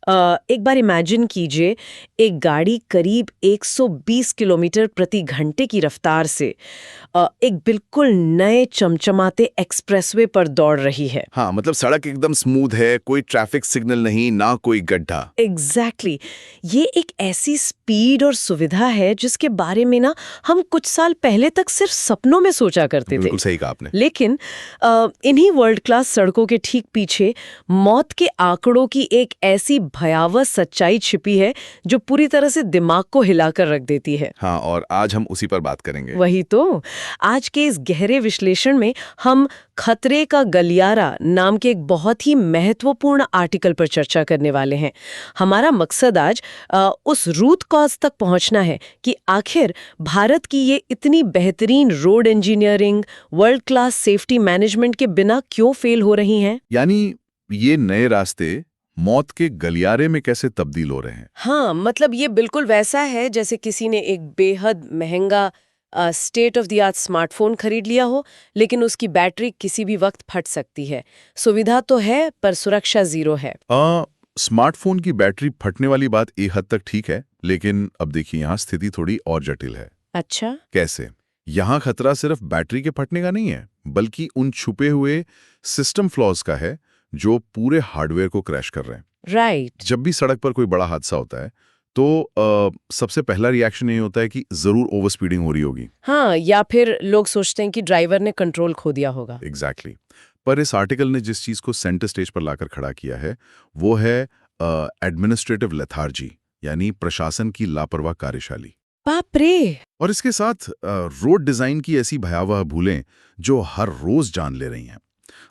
एक बार इमेजिन कीजिए, एक गाड़ी करीब 120 किलोमीटर प्रति घंटे की रफ्तार से एक बिल्कुल नए चमचमाते एक्सप्रेसवे पर दौड़ रही है। हाँ, मतलब सड़क एकदम स्मूथ है, कोई ट्रैफिक सिग्नल नहीं, ना कोई गड्ढा। एग्जैक्टली ये एक ऐसी स्पीड और सुविधा है जिसके बारे में ना हम कुछ साल पहले तक सिर्फ सपनों में सोचा करते थे। बिल्कुल सही कहा आपने। लेकिन इन्हीं वर्ल्ड क्लास सड़कों के ठीक पीछे मौत के आंकड़ों की एक ऐसी भयावह सच्चाई छिपी है जो पूरी तरह से दिमाग को हिलाकर रख देती है। हाँ, और आज हम उसी पर बात करेंगे। वही तो, आज के इस गहरे विश्लेषण में हम खतरे का गलियारा नाम के एक बहुत ही महत्वपूर्ण आर्टिकल पर चर्चा करने वाले हैं। हमारा मकसद आज उस रूट कॉज तक पहुंचना है कि आखिर भारत की ये इतनी बेहतरीन road engineering, world class safety management के बिना क्यों फेल हो रही हैं। यानी ये नए रास्ते मौत के गलियारे में कैसे तब्दील हो रहे हैं। हाँ, मतलब ये बिल्कुल वैसा है जैसे किसी ने एक बेहद महंगा state of the art smartphone खरीद लिया हो, लेकिन उसकी बैटरी किसी भी वक्त फट सकती है। सुविधा तो है पर सुरक्षा जीरो है। स्मार्टफोन की बैटरी फटने वाली बात एक हद तक ठीक है, लेकिन अब देखिए यहाँ स्थिति थोड़ी और जटिल है। अच्छा, कैसे? यहाँ खतरा सिर्फ बैटरी के फटने का नहीं है, बल्कि उन छुपे हुए सिस्टम फ्लॉज का है जो पूरे हार्डवेयर को क्रैश कर रहे हैं। राइट। जब भी सड़क पर कोई बड़ा हादसा होता है तो सबसे पहला रिएक्शन ये होता है कि जरूर ओवर स्पीडिंग हो रही होगी। हाँ, या फिर लोग सोचते हैं कि ड्राइवर ने कंट्रोल खो दिया होगा। एग्जैक्टली पर इस आर्टिकल ने जिस चीज को सेंटर स्टेज पर लाकर खड़ा किया है वो है एडमिनिस्ट्रेटिव लेथार्जी, यानी प्रशासन की लापरवाह कार्यशाली। बाप रे। और इसके साथ रोड डिजाइन की ऐसी भयावह भूलें जो हर रोज जान ले रही हैं।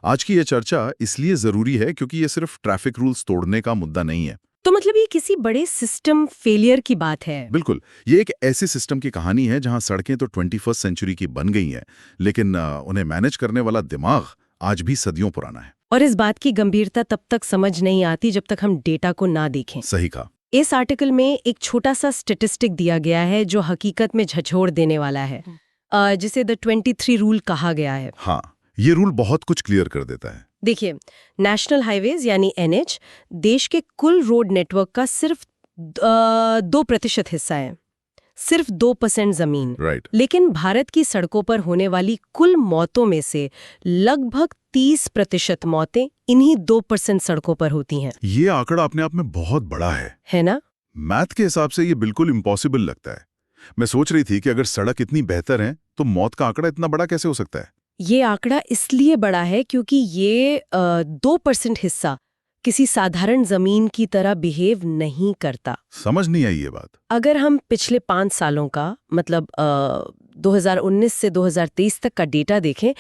आज की यह चर्चा इसलिए जरूरी है क्योंकि ये सिर्फ ट्रैफिक रूल्स तोड़ने का मुद्दा नहीं है। तो मतलब ये किसी बड़े सिस्टम फेलियर की बात है। बिल्कुल, ये एक ऐसे सिस्टम की कहानी है जहां सड़कें तो 21वीं सेंचुरी की बन गई हैं, लेकिन उन्हें मैनेज करने वाला दिमाग आज भी सदियों पुराना है। और इस बात की गंभीरता तब तक समझ नहीं आती जब तक हम डेटा को ना देखें। सही कहा। इस आर्टिकल में एक छोटा सा स्टेटिस्टिक दिया गया है जो हकीकत में झकझोर देने वाला है, जिसे द 23 रूल कहा गया है। हाँ, ये रूल बहुत कुछ क्लियर कर देता है। देखिए, नेशनल हाईवेज यानी NH देश के कुल रोड नेटवर्क का सिर्फ 2% हिस्सा है, सिर्फ 2% जमीन। राइट। लेकिन भारत की सड़कों पर होने वाली कुल मौतों में से लगभग 30% मौतें इन्हीं 2% सड़कों पर होती हैं। ये आंकड़ा अपने आप में बहुत बड़ा है ना? मैथ के हिसाब से ये बिल्कुल इम्पॉसिबल लगता है। मैं सोच रही थी कि अगर सड़क इतनी बेहतर है तो मौत का आंकड़ा इतना बड़ा कैसे हो सकता है। ये आंकड़ा इसलिए बड़ा है क्योंकि ये 2% हिस्सा किसी साधारण जमीन की तरह बिहेव नहीं करता। समझ नहीं आई ये बात। अगर हम पिछले 5 सालों का मतलब 2019 से 2023 तक का डेटा देखें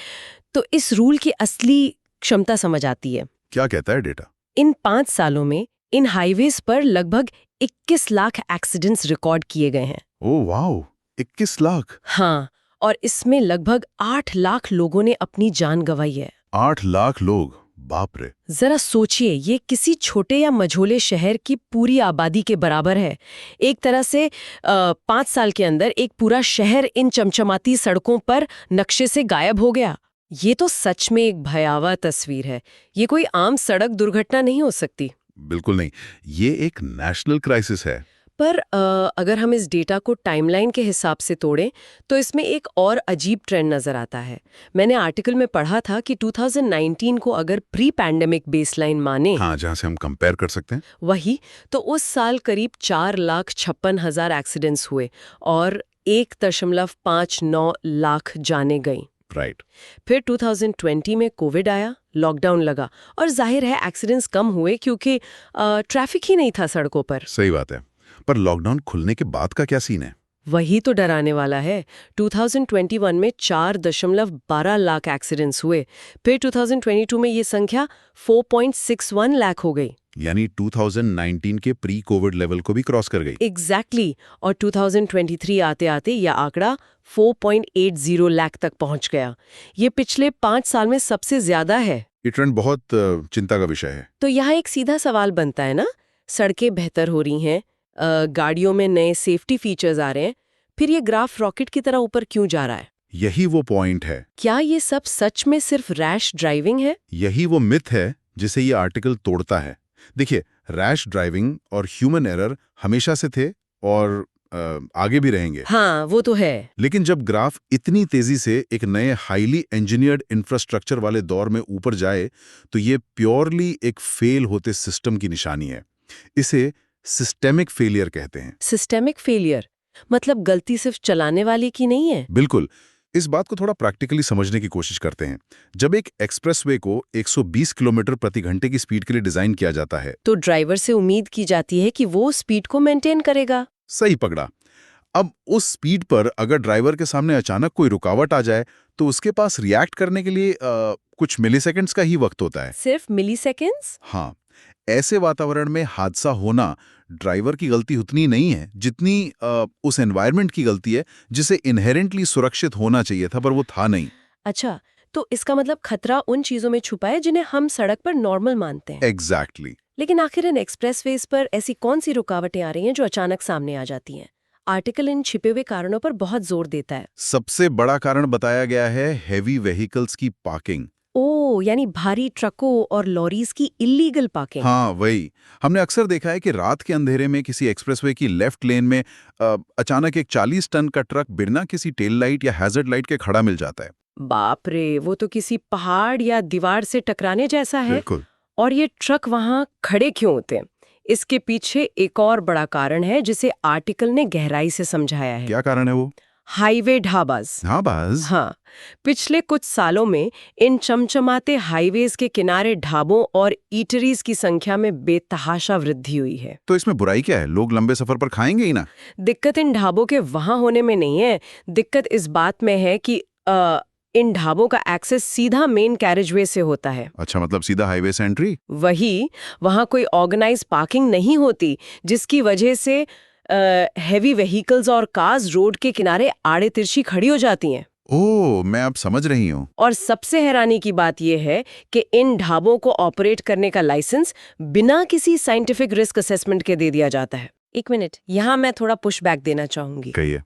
तो इस रूल की असली क्षमता समझ आती है। क्या कहता है डेटा? इन 5 सालों में इन हाईवेज पर लगभग 21 लाख एक्सीडेंट्स रिकॉर्ड किए गए हैं। Oh wow, 21 lakh. हाँ, और इसमें लगभग 8 लाख लोगों ने अपनी जान गंवाई है। 8 लाख लोग, बाप रे। जरा सोचिए, ये किसी छोटे या मझोले शहर की पूरी आबादी के बराबर है। एक तरह से 5 साल के अंदर एक पूरा शहर इन चमचमाती सड़कों पर नक्शे से गायब हो गया। ये तो सच में एक भयावह तस्वीर है। ये कोई आम सड़क दुर्घटना नहीं हो सकती। बिल्कुल नहीं, ये एक नेशनल क्राइसिस है। पर अगर हम इस डेटा को टाइमलाइन के हिसाब से तोड़ें तो इसमें एक और अजीब ट्रेंड नजर आता है। मैंने आर्टिकल में पढ़ा था कि 2019 को अगर प्री पैंडेमिक बेसलाइन माने, हाँ, जहां से हम कंपेयर कर सकते हैं, वही तो उस साल करीब 4,56,000 एक्सीडेंट्स हुए और 1.59 लाख जाने गई। राइट। फिर 2020 में कोविड आया, लॉकडाउन लगा और जाहिर है एक्सीडेंट्स कम हुए क्योंकि ट्रैफिक ही नहीं था सड़कों पर। सही बात है, पर लॉकडाउन खुलने के बाद का क्या सीन है? वही तो डराने वाला है। 2021 में 4.12 लाख एक्सीडेंट्स हुए, फिर 2022 में ये संख्या 4.61 लाख हो गई, यानी 2019 के प्री कोविड लेवल को भी क्रॉस कर गई। एग्जैक्टली। और 2023 आते आते यह आंकड़ा 4.80 लाख तक पहुंच गया। ये पिछले 5 साल में सबसे ज्यादा है। ये ट्रेंड बहुत चिंता का विषय है। तो यहाँ एक सीधा सवाल बनता है ना, सड़कें बेहतर हो रही हैं, गाड़ियों में नए सेफ्टी फीचर्स आ रहे हैं, फिर ये ग्राफ रॉकेट की तरह ऊपर क्यों जा रहा है? यही वो पॉइंट है। क्या ये सब सच में सिर्फ रैश ड्राइविंग है? यही वो मिथ है जिसे ये आर्टिकल तोड़ता है। देखिए, रैश ड्राइविंग और ह्यूमन एरर हमेशा से थे और आगे भी रहेंगे। हाँ, वो तो है। लेकिन जब ग्राफ इतनी तेजी से एक नए हाईली इंजीनियर्ड इंफ्रास्ट्रक्चर वाले दौर में ऊपर जाए तो ये प्योरली एक फेल होते सिस्टम की निशानी है। इसे सिस्टेमिक फेलियर कहते हैं। सिस्टेमिक फेलियर मतलब गलती सिर्फ चलाने वाले की नहीं है? बिल्कुल। इस बात को थोड़ा प्रैक्टिकली समझने की कोशिश करते हैं। जब एक एक्सप्रेसवे को 120 किलोमीटर प्रति घंटे की स्पीड के लिए डिजाइन किया जाता है तो ड्राइवर से उम्मीद की जाती है कि वो स्पीड को मेंटेन करेगा। सही पकड़ा। अब उस स्पीड पर अगर ड्राइवर के सामने अचानक कोई रुकावट आ जाए तो उसके पास रिएक्ट करने के लिए कुछ मिलीसेकंड्स का ही वक्त होता है। सिर्फ मिलीसेकंड्स? हाँ, ऐसे वातावरण में हादसा होना ड्राइवर की गलती उतनी नहीं है जितनी उस एनवायरनमेंट की गलती है जिसे इनहेरेंटली सुरक्षित होना चाहिए था पर वो था नहीं। अच्छा, तो इसका मतलब खतरा उन चीजों में छुपा है जिन्हें हम सड़क पर नॉर्मल मानते हैं। एग्जैक्टली। लेकिन आखिर इन एक्सप्रेसवेज पर ऐसी कौन सी रुकावटें आ रही हैं जो अचानक सामने आ जाती हैं? आर्टिकल इन छिपे हुए कारणों पर बहुत जोर देता है। सबसे बड़ा कारण बताया गया है हेवी व्हीकल्स की पार्किंग। ओह, यानी भारी ट्रकों और लॉरीज की इलीगल पार्किंग। हाँ, वही। हमने अक्सर देखा है कि रात के अंधेरे में किसी एक्सप्रेसवे की लेफ्ट लेन में अचानक एक 40 टन का ट्रक बिना किसी टेल लाइट या हैजर्ड लाइट के खड़ा मिल जाता है। बाप रे, वो तो किसी पहाड़ या दीवार से टकराने जैसा है। बिल्कुल। और ये ट्रक वहां खड़े क्यों होते हैं? इसके पीछे एक और बड़ा कारण है जिसे आर्टिकल ने गहराई से समझाया है। क्या कारण है वो? हाईवे ढाबाज। हाँ, पिछले कुछ सालों में इन चमचमाते हाईवेज के किनारे ढाबों और ईटरीज की संख्या में बेतहाशा वृद्धि हुई है। तो इसमें बुराई क्या है? लोग लंबे सफर पर खाएंगे ही ना। दिक्कत इन ढाबों के वहां होने में नहीं है, दिक्कत इस बात में है कि इन ढाबों का एक्सेस सीधा मेन कैरेजवे से होता है। अच्छा, मतलब सीधा हाईवे से एंट्री? वही, वहां कोई ऑर्गेनाइज पार्किंग नहीं होती जिसकी वजह से हेवी व्हीकल्स और कार्स रोड के किनारे आड़े तिरछी खड़ी हो जाती हैं। ओह, मैं अब समझ रही हूँ। और सबसे हैरानी की बात यह है कि इन ढाबों को ऑपरेट करने का लाइसेंस बिना किसी साइंटिफिक रिस्क असेसमेंट के दे दिया जाता है। एक मिनट, यहाँ मैं थोड़ा पुशबैक देना चाहूंगी। कहिए।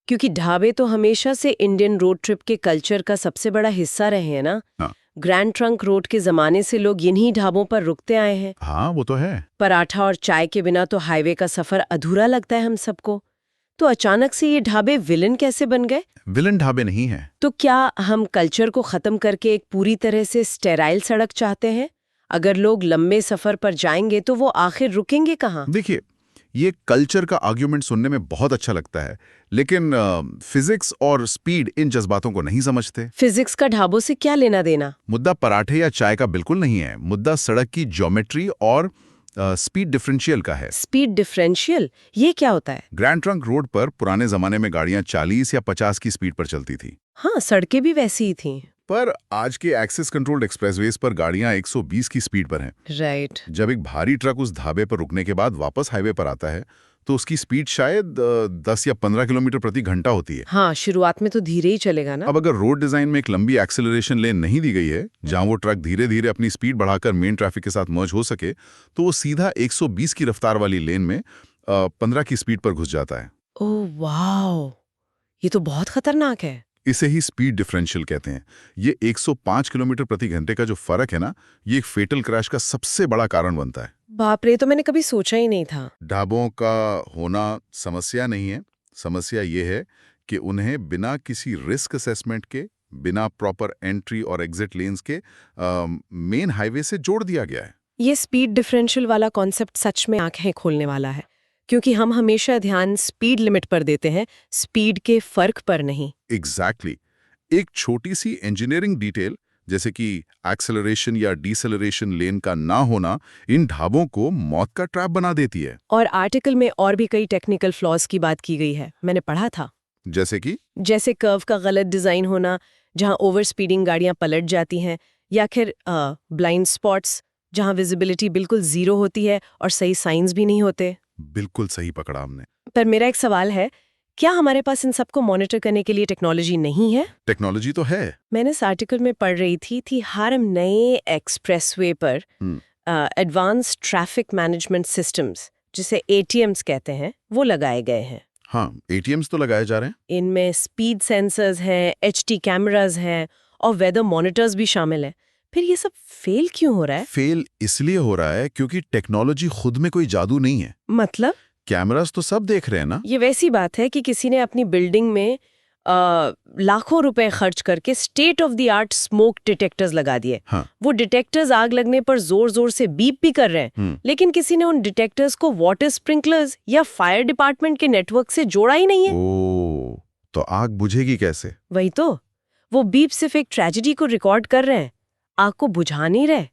क्योंकि ढाबे तो हमेशा से इंडियन रोड ट्रिप के कल्चर का सबसे बड़ा हिस्सा रहे हैं ना। हाँ। ग्रैंड ट्रंक रोड के जमाने से लोग इन्हीं ढाबों पर रुकते आए हैं। हाँ, वो तो है। पराठा और चाय के बिना तो हाईवे का सफर अधूरा लगता है हम सबको। तो अचानक से ये ढाबे विलन कैसे बन गए? विलन ढाबे नहीं है। तो क्या हम कल्चर को खत्म करके एक पूरी तरह से स्टेराइल सड़क चाहते हैं? अगर लोग लंबे सफर पर जाएंगे तो वो आखिर रुकेंगे कहाँ? देखिए, ये कल्चर का आर्ग्यूमेंट सुनने में बहुत अच्छा लगता है, लेकिन फिजिक्स और स्पीड इन जज्बातों को नहीं समझते। फिजिक्स का ढाबों से क्या लेना देना? मुद्दा पराठे या चाय का बिल्कुल नहीं है। मुद्दा सड़क की ज्योमेट्री और स्पीड डिफरेंशियल का है। स्पीड डिफरेंशियल, ये क्या होता है? ग्रैंड ट्रंक रोड पर पुराने जमाने में गाड़ियां 40 या 50 की स्पीड पर चलती थी। हाँ, सड़कें भी वैसी ही थीं। पर आज के एक्सेस कंट्रोल्ड एक्सप्रेसवेज पर गाड़ियां 120 की स्पीड पर हैं। राइट। जब एक भारी ट्रक उस ढाबे पर रुकने के बाद वापस हाईवे पर आता है तो उसकी स्पीड शायद 10 या 15 किलोमीटर प्रति घंटा होती है। हाँ, शुरुआत में तो धीरे ही चलेगा ना। अब अगर रोड डिजाइन में एक लंबी एक्सेलरेशन लेन नहीं दी गई है जहां वो ट्रक धीरे धीरे अपनी स्पीड बढ़ाकर मेन ट्रैफिक के साथ मर्ज हो सके तो वो सीधा 120 की रफ्तार वाली लेन में 15 की स्पीड पर घुस जाता है। ओह वाह, ये तो बहुत खतरनाक है। इसे ही स्पीड डिफरेंशियल कहते हैं। ये 105 किलोमीटर प्रति घंटे का जो फर्क है ना, ये एक फेटल क्रैश का सबसे बड़ा कारण बनता है। बाप रे, तो मैंने कभी सोचा ही नहीं था। ढाबों का होना समस्या नहीं है, समस्या ये है कि उन्हें बिना किसी रिस्क असेसमेंट के, बिना प्रॉपर एंट्री और एग्जिट लेन्स के मेन हाईवे से जोड़ दिया गया है। ये स्पीड डिफरेंशियल वाला कॉन्सेप्ट सच में आंखें खोलने वाला है, क्योंकि हम हमेशा ध्यान स्पीड लिमिट पर देते हैं, स्पीड के फर्क पर नहीं। एग्जैक्टली। एक छोटी सी इंजीनियरिंग डिटेल जैसे कि एक्सेलरेशन या डिसेलरेशन लेन का ना होना इन ढाबों को मौत का ट्रैप बना देती है। और आर्टिकल में और भी कई टेक्निकल फ्लॉज की बात की गई है, मैंने पढ़ा था। जैसे कर्व का गलत डिजाइन होना, जहां ओवर स्पीडिंग गाड़ियां पलट जाती हैं, या फिर ब्लाइंड स्पॉट्स, जहां विजिबिलिटी बिल्कुल जीरो होती है और सही साइंस भी नहीं होते। बिल्कुल सही पकड़ा हमने। पर मेरा एक सवाल है, क्या हमारे पास इन सबको मॉनिटर करने के लिए टेक्नोलॉजी नहीं है? टेक्नोलॉजी तो है। मैंने इस आर्टिकल में पढ़ रही थी हर नए एक्सप्रेसवे पर एडवांस ट्रैफिक मैनेजमेंट सिस्टम्स, जिसे ATMs कहते हैं, वो लगाए गए हैं। हाँ, ATMs तो लगाए जा रहे हैं। इनमें स्पीड सेंसर्स हैं, HD कैमरास हैं और वेदर मॉनिटर्स भी शामिल हैं। फिर ये सब फेल क्यों हो रहा है? फेल इसलिए हो रहा है क्योंकि टेक्नोलॉजी खुद में कोई जादू नहीं है। मतलब कैमरास तो सब देख रहे हैं ना। ये वैसी बात है कि किसी ने अपनी बिल्डिंग में लाखों रुपए खर्च करके state of the art smoke detectors लगा दिए। हाँ। वो डिटेक्टर्स आग लगने पर जोर जोर से बीप भी कर रहे हैं, लेकिन किसी ने उन डिटेक्टर्स को वाटर स्प्रिंकलर्स या फायर डिपार्टमेंट के नेटवर्क से जोड़ा ही नहीं है। ओ, तो आग बुझेगी कैसे? वही तो, वो बीप सिर्फ एक ट्रेजेडी को रिकॉर्ड कर रहे हैं, आग को बुझा नहीं रहे।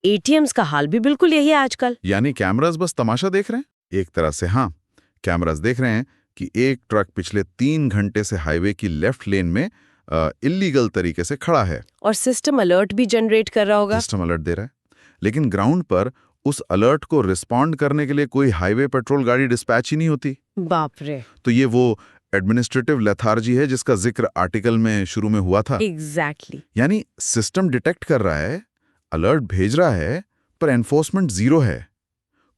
एटीएम्स का हाल भी बिल्कुल यही है आजकल। यानी कैमरास बस तमाशा देख रहे हैं? एक तरह से हाँ, कैमरास देख रहे हैं कि एक ट्रक पिछले 3 घंटे से हाईवे की लेफ्ट लेन में इल्लीगल तरीके से खड़ा है और सिस्टम अलर्ट भी जनरेट कर रहा होगा। सिस्टम अलर्ट दे रहा है, लेकिन ग्राउंड पर उस अलर्ट को रिस्पॉन्ड करने के लिए कोई हाईवे पेट्रोल गाड़ी डिस्पैच ही नहीं होती। बाप रे। तो ये वो एडमिनिस्ट्रेटिव लेथार्जी है जिसका जिक्र आर्टिकल में शुरू में हुआ था। एग्जैक्टली। यानी सिस्टम डिटेक्ट कर रहा है, अलर्ट भेज रहा है, पर एनफोर्समेंट जीरो है।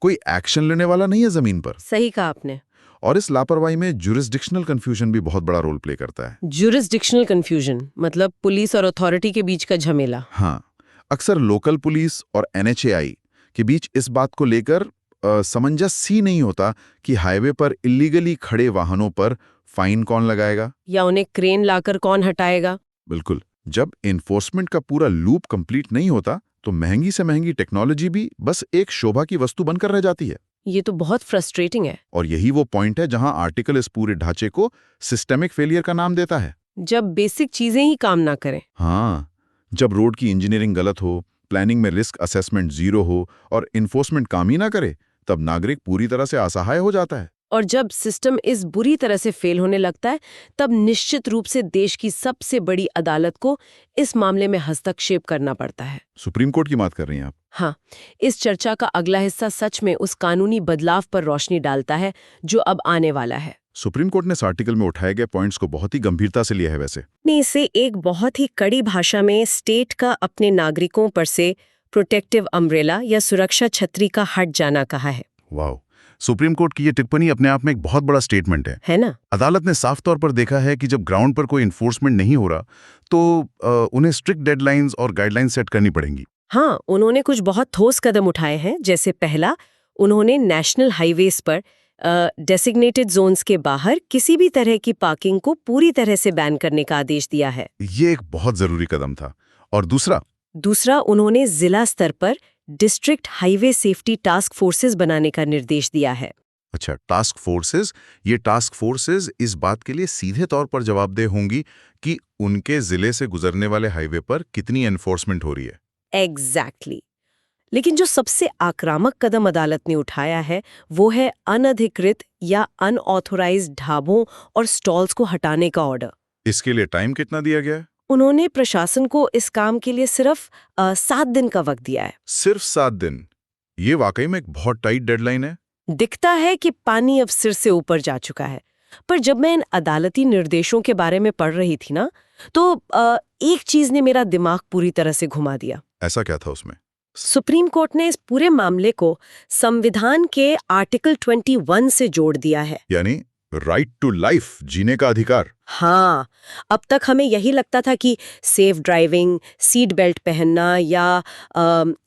कोई एक्शन लेने वाला नहीं है जमीन पर। सही कहा आपने। और इस लापरवाही में ज्यूरिसडिक्शनल कंफ्यूजन भी बहुत बड़ा रोल प्ले करता है। ज्यूरिसडिक्शनल कंफ्यूजन मतलब पुलिस और अथॉरिटी के बीच का झमेला। हाँ, अक्सर लोकल पुलिस और एनएचएआई के बीच इस बात को लेकर सामंजस्य नहीं होता कि हाईवे पर इल्लीगली खड़े वाहनों पर फाइन कौन लगाएगा या उन्हें क्रेन लाकर कौन हटाएगा। बिल्कुल, जब एनफोर्समेंट का पूरा लूप कंप्लीट नहीं होता तो महंगी से महंगी टेक्नोलॉजी भी बस एक शोभा की वस्तु बनकर रह जाती है। ये तो बहुत फ्रस्ट्रेटिंग है। और यही वो पॉइंट है जहां आर्टिकल इस पूरे ढांचे को सिस्टेमिक फेलियर का नाम देता है। जब बेसिक चीजें ही काम ना करें। हाँ, जब रोड की इंजीनियरिंग गलत हो, प्लानिंग में रिस्क असेसमेंट जीरो हो और इन्फोर्समेंट काम ही ना करे, तब नागरिक पूरी तरह से असहाय हो जाता है। और जब सिस्टम इस बुरी तरह से फेल होने लगता है, तब निश्चित रूप से देश की सबसे बड़ी अदालत को इस मामले में हस्तक्षेप करना पड़ता है। सुप्रीम कोर्ट की बात कर रही हैं आप? हाँ, इस चर्चा का अगला हिस्सा सच में उस कानूनी बदलाव पर रोशनी डालता है जो अब आने वाला है। सुप्रीम कोर्ट ने इस आर्टिकल में उठाए गए पॉइंट्स को बहुत ही गंभीरता से लिया है। वैसे ने इसे एक बहुत ही कड़ी भाषा में स्टेट का अपने नागरिकों पर से प्रोटेक्टिव अम्ब्रेला या सुरक्षा छतरी का हट जाना कहा है। वाह, सुप्रीम कोर्ट की ये टिप्पणी अपने आप में एक बहुत बड़ा स्टेटमेंट है ना? अदालत ने साफ तौर पर देखा है कि जब ग्राउंड पर कोई इन्फोर्समेंट नहीं हो रहा तो उन्हें स्ट्रिक्ट डेडलाइंस और गाइडलाइंस सेट करनी पड़ेंगी। हाँ, उन्होंने कुछ बहुत ठोस कदम उठाए हैं। जैसे पहला, उन्होंने नेशनल हाईवेज पर डेसिग्नेटेड जोन्स के बाहर किसी भी तरह की पार्किंग को पूरी तरह से बैन करने का आदेश दिया है। ये एक बहुत जरूरी कदम था। और दूसरा, उन्होंने जिला स्तर पर district highway safety task forces बनाने का निर्देश दिया है। अच्छा, टास्क फोर्सेस। ये टास्क फोर्सेस इस बात के लिए सीधे तौर पर जवाबदेह होंगी कि उनके जिले से गुजरने वाले हाईवे पर कितनी एनफोर्समेंट हो रही है। एग्जैक्टली। लेकिन जो सबसे आक्रामक कदम अदालत ने उठाया है वो है अनधिकृत या अनऑथोराइज्ड ढाबों और स्टॉल्स को हटाने का ऑर्डर। इसके लिए टाइम कितना दिया गया है? उन्होंने प्रशासन को इस काम के लिए सिर्फ 7 दिन का वक्त दिया है। सिर्फ 7 दिन? ये वाकई में एक बहुत टाइट डेडलाइन है। दिखता है कि पानी अब सिर से ऊपर जा चुका है, पर जब मैं इन अदालती निर्देशों के बारे में पढ़ रही थी ना, तो एक चीज ने मेरा दिमाग पूरी तरह से घुमा दिया। ऐसा क्या था उसमें? सुप्रीम कोर्ट ने इस पूरे मामले को संविधान के आर्टिकल 21 से जोड़ दिया है। यानी राइट टू लाइफ, जीने का अधिकार। हाँ, अब तक हमें यही लगता था कि सेफ ड्राइविंग, सीट बेल्ट पहनना या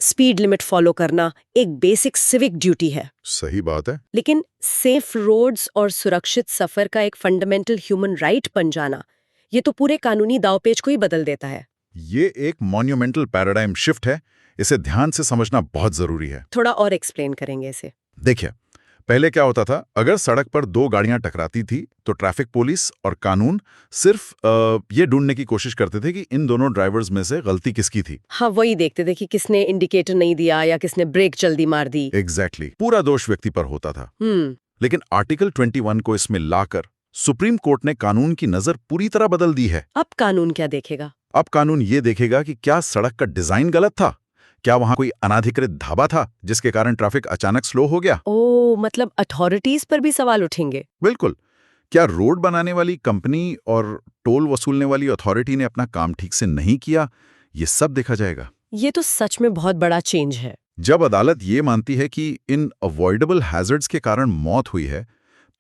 स्पीड लिमिट फॉलो करना एक बेसिक सिविक ड्यूटी है। सही बात है। लेकिन सेफ रोड्स और सुरक्षित सफर का एक फंडामेंटल ह्यूमन राइट बन जाना, ये तो पूरे कानूनी दावपेच को ही बदल देता है। ये एक मॉन्यूमेंटल पैराडाइम शिफ्ट है। इसे ध्यान से समझना बहुत जरूरी है। थोड़ा और एक्सप्लेन करेंगे इसे। देखिए, पहले क्या होता था, अगर सड़क पर 2 गाड़ियां टकराती थी तो ट्रैफिक पुलिस और कानून सिर्फ ये ढूंढने की कोशिश करते थे कि इन दोनों ड्राइवर्स में से गलती किसकी थी। हाँ, वही देखते थे कि किसने इंडिकेटर नहीं दिया या किसने ब्रेक जल्दी मार दी। एग्जैक्टली, पूरा दोष व्यक्ति पर होता था। लेकिन आर्टिकल 21 को इसमें लाकर सुप्रीम कोर्ट ने कानून की नजर पूरी तरह बदल दी है। अब कानून क्या देखेगा? अब कानून ये देखेगा कि क्या सड़क का डिजाइन गलत था, क्या वहां कोई अनाधिकृत ढाबा था जिसके कारण ट्रैफिक अचानक स्लो हो गया। मतलब अथॉरिटीज पर भी सवाल उठेंगे। बिल्कुल। क्या रोड बनाने वाली कंपनी और टोल वसूलने वाली अथॉरिटी ने अपना काम ठीक से नहीं किया, ये सब देखा जाएगा। ये तो सच में बहुत बड़ा चेंज है। जब अदालत ये मानती है कि इन अवॉइडेबल हैजर्ड्स के कारण मौत हुई है,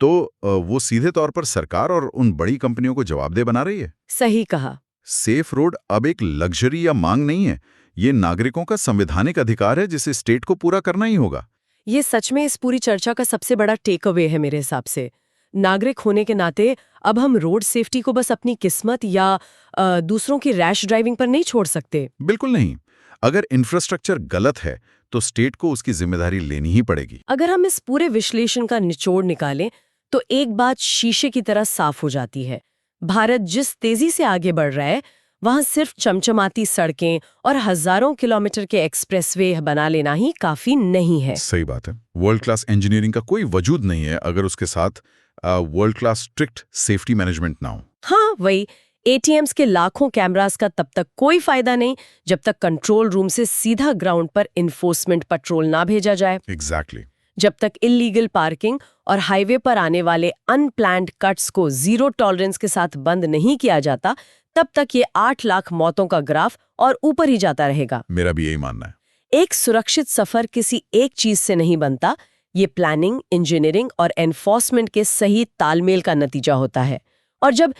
तो वो सीधे तौर पर सरकार और उन बड़ी कंपनियों को जवाबदेह बना रही है। सही कहा। सेफ रोड अब एक लग्जरी या मांग नहीं है, ये नागरिकों का संवैधानिक अधिकार है जिसे स्टेट को पूरा करना ही होगा। ये सच में इस पूरी चर्चा का सबसे बड़ा टेक अवे है मेरे हिसाब से। नागरिक होने के नाते अब हम रोड सेफ्टी को बस अपनी किस्मत या दूसरों की रैश ड्राइविंग पर नहीं छोड़ सकते। बिल्कुल नहीं। अगर इंफ्रास्ट्रक्चर गलत है तो स्टेट को उसकी जिम्मेदारी लेनी ही पड़ेगी। अगर हम इस पूरे विश्लेषण का निचोड़ निकालें तो एक बात शीशे की तरह साफ हो जाती है। भारत जिस तेजी से आगे बढ़ रहा है, वहां सिर्फ चमचमाती सड़कें और हजारों किलोमीटर के एक्सप्रेसवे बना लेना ही काफी नहीं है। सही बात है। वर्ल्ड क्लास इंजीनियरिंग का कोई वजूद नहीं है अगर उसके साथ world class strict safety management ना हो। हाँ, वही एटीएम्स के लाखों कैमरास का तब तक कोई फायदा नहीं जब तक कंट्रोल रूम से सीधा ग्राउंड पर इन्फोर्समेंट पेट्रोल ना भेजा जाए। एग्जैक्टली। जब तक इल्लीगल पार्किंग और हाईवे पर आने वाले अनप्लान्ड कट्स को जीरो टॉलरेंस के साथ बंद नहीं किया जाता, तब तक ये 8 लाख मौतों का ग्राफ और ऊपर ही जाता रहेगा। मेरा भी यही मानना है। एक सुरक्षित सफर किसी एक चीज से नहीं बनता, ये प्लानिंग, इंजीनियरिंग और एनफोर्समेंट के सही तालमेल का नतीजा होता है। और जब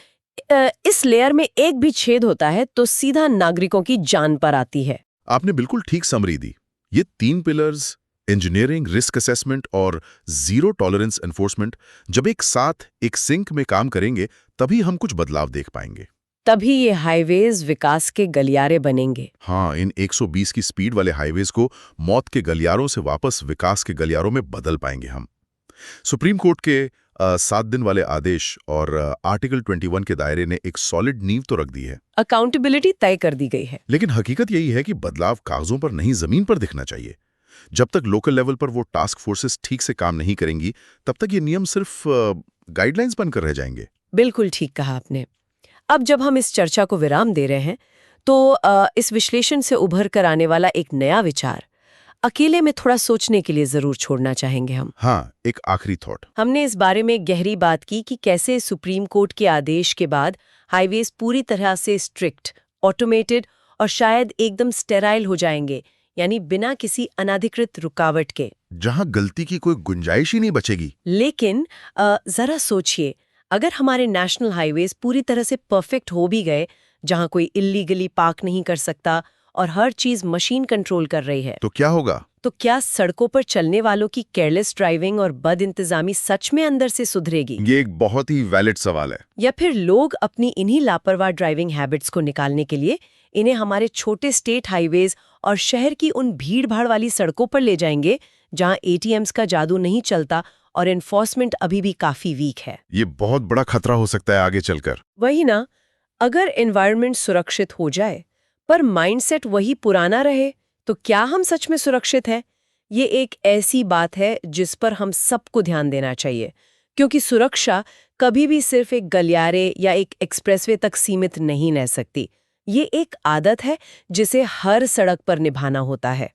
इस लेयर में एक भी छेद होता है तो सीधा नागरिकों की जान पर आती है। आपने बिल्कुल ठीक समरी दी। ये 3 पिलर्स, इंजीनियरिंग, रिस्क असेसमेंट और जीरो टॉलरेंस एनफोर्समेंट, जब एक साथ एक सिंक में काम करेंगे तभी हम कुछ बदलाव देख पाएंगे। तभी ये हाईवेज विकास के गलियारे बनेंगे। हाँ, इन 120 की स्पीड वाले हाईवेज को मौत के गलियारों से वापस विकास के गलियारों में बदल पाएंगे हम। सुप्रीम कोर्ट के 7 दिन वाले आदेश और आर्टिकल 21 के दायरे ने एक सॉलिड नींव तो रख दी है। अकाउंटेबिलिटी तय कर दी गई है। लेकिन हकीकत यही है कि बदलाव कागजों पर नहीं, जमीन पर दिखना चाहिए। जब तक लोकल लेवल पर वो टास्क फोर्सेस ठीक से काम नहीं करेंगी, तब तक ये नियम सिर्फ गाइडलाइंस बनकर रह जाएंगे। बिल्कुल ठीक कहा आपने। अब जब हम इस चर्चा को विराम दे रहे हैं तो इस विश्लेषण से उभर कर आने वाला एक नया विचार अकेले में थोड़ा सोचने के लिए जरूर छोड़ना चाहेंगे हम। हाँ, एक आखिरी थॉट। हमने इस बारे में गहरी बात की कि कैसे सुप्रीम कोर्ट के आदेश के बाद हाईवेज पूरी तरह से स्ट्रिक्ट, ऑटोमेटेड और शायद एकदम स्टेराइल हो जाएंगे, यानी बिना किसी अनधिकृत रुकावट के, जहां गलती की कोई गुंजाइश ही नहीं बचेगी। लेकिन जरा सोचिए, अगर हमारे नेशनल हाईवेज पूरी तरह से परफेक्ट हो भी गए, जहां कोई इल्लीगली पार्क नहीं कर सकता और हर चीज मशीन कंट्रोल कर रही है, तो क्या होगा? तो क्या सड़कों पर चलने वालों की केयरलेस ड्राइविंग और बद इंतजामी सच में अंदर से सुधरेगी? ये एक बहुत ही वैलिड सवाल है। या फिर लोग अपनी इन्हीं लापरवाह ड्राइविंग हैबिट्स को निकालने के लिए इन्हें हमारे छोटे स्टेट हाईवेज और शहर की उन भीड़-भाड़ वाली सड़कों पर ले जाएंगे जहां एटीएम्स का जादू नहीं चलता और एनफोर्समेंट अभी भी काफी वीक है। ये बहुत बड़ा खतरा हो सकता है आगे चलकर। वही ना, अगर एनवायरनमेंट सुरक्षित हो जाए पर माइंडसेट वही पुराना रहे, तो क्या हम सच में सुरक्षित हैं? ये एक ऐसी बात है जिस पर हम सबको ध्यान देना चाहिए, क्योंकि सुरक्षा कभी भी सिर्फ एक गलियारे या एक एक्सप्रेसवे तक सीमित नहीं रह सकती। ये एक आदत है जिसे हर सड़क पर निभाना होता है।